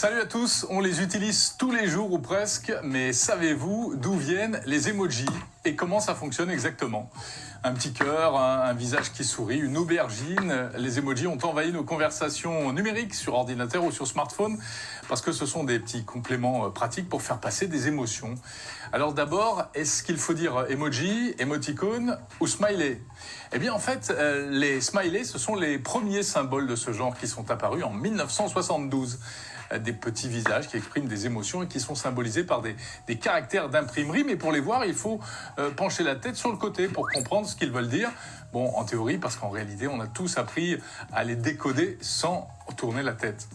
Salut à tous, on les utilise tous les jours ou presque, mais savez-vous d'où viennent les emojis et comment ça fonctionne exactement? Un petit cœur, un visage qui sourit, une aubergine, les emojis ont envahi nos conversations numériques sur ordinateur ou sur smartphone parce que ce sont des petits compléments pratiques pour faire passer des émotions. Alors d'abord, est-ce qu'il faut dire emoji, émoticône ou smiley? Eh bien en fait, les smileys, ce sont les premiers symboles de ce genre qui sont apparus en 1972. Des petits visages qui expriment des émotions et qui sont symbolisés par des caractères d'imprimerie. Mais pour les voir, il faut pencher la tête sur le côté pour comprendre ce qu'ils veulent dire. Bon, en théorie, parce qu'en réalité, on a tous appris à les décoder sans tourner la tête.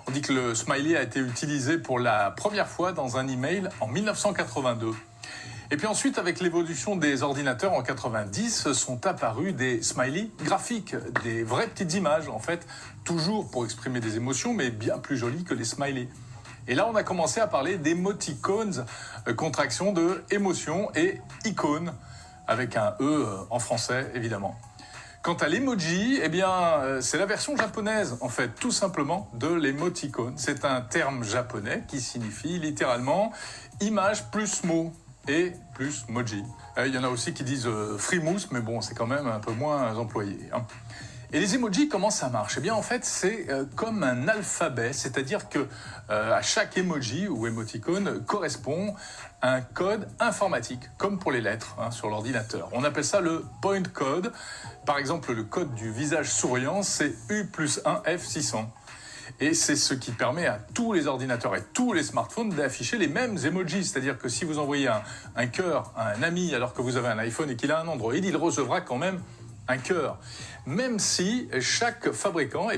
On dit que le smiley a été utilisé pour la première fois dans un email en 1982. Et puis ensuite, avec l'évolution des ordinateurs en 90, sont apparus des smileys graphiques, des vraies petites images, en fait, toujours pour exprimer des émotions, mais bien plus jolies que les smileys. Et là, on a commencé à parler d'émoticônes, contraction de émotion, et icône, avec un E en français, évidemment. Quant à l'emoji, eh bien, c'est la version japonaise, en fait, tout simplement, de l'émoticône. C'est un terme japonais qui signifie littéralement image plus mot et plus moji. Il y en a aussi qui disent frimousse, mais bon, c'est quand même un peu moins employé. Et les emojis, comment ça marche? Eh bien, en fait, c'est comme un alphabet, c'est-à-dire que à chaque emoji ou émoticône correspond un code informatique, comme pour les lettres sur l'ordinateur. On appelle ça le point code. Par exemple, le code du visage souriant, c'est U+1F600. Et c'est ce qui permet à tous les ordinateurs et tous les smartphones d'afficher les mêmes emojis. C'est-à-dire que si vous envoyez un cœur à un ami alors que vous avez un iPhone et qu'il a un Android, il recevra quand même un cœur. Même si chaque fabricant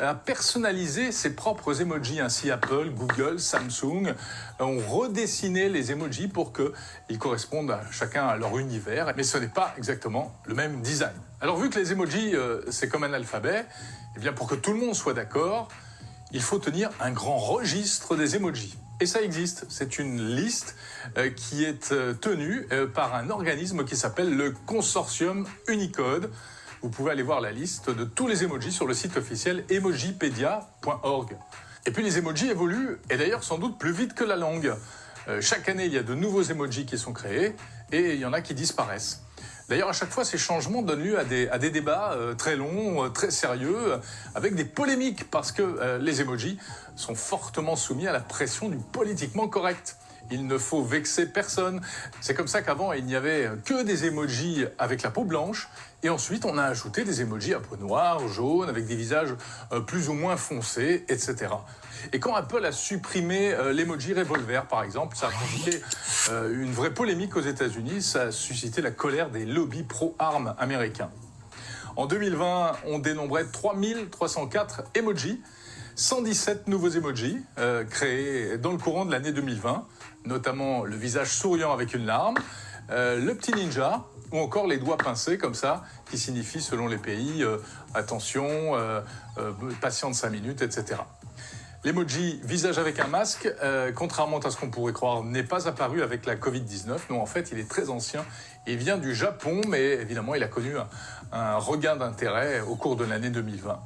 a personnalisé ses propres emojis. Ainsi, Apple, Google, Samsung ont redessiné les emojis pour qu'ils correspondent chacun à leur univers. Mais ce n'est pas exactement le même design. Alors vu que les emojis, c'est comme un alphabet, eh bien pour que tout le monde soit d'accord, il faut tenir un grand registre des emojis. Et ça existe, c'est une liste qui est tenue par un organisme qui s'appelle le Consortium Unicode. Vous pouvez aller voir la liste de tous les emojis sur le site officiel emojipedia.org. Et puis les emojis évoluent, et d'ailleurs sans doute plus vite que la langue. Chaque année, il y a de nouveaux emojis qui sont créés, et il y en a qui disparaissent. D'ailleurs, à chaque fois, ces changements donnent lieu à des débats très longs, très sérieux, avec des polémiques, parce que les emojis sont fortement soumis à la pression du politiquement correct. Il ne faut vexer personne. C'est comme ça qu'avant, il n'y avait que des emojis avec la peau blanche, et ensuite, on a ajouté des emojis à peau noire, jaune, avec des visages plus ou moins foncés, etc. Et quand Apple a supprimé l'emoji revolver, par exemple, ça a provoqué une vraie polémique aux États-Unis. Ça a suscité la colère des lobbies pro-armes américains. En 2020, on dénombrait 3304 emojis, 117 nouveaux emojis créés dans le courant de l'année 2020, notamment le visage souriant avec une larme, le petit ninja, ou encore les doigts pincés comme ça, qui signifient selon les pays attention, patiente 5 minutes, etc. L'emoji visage avec un masque, contrairement à ce qu'on pourrait croire, n'est pas apparu avec la Covid-19. Non, en fait, il est très ancien. Il vient du Japon, mais évidemment, il a connu un regain d'intérêt au cours de l'année 2020.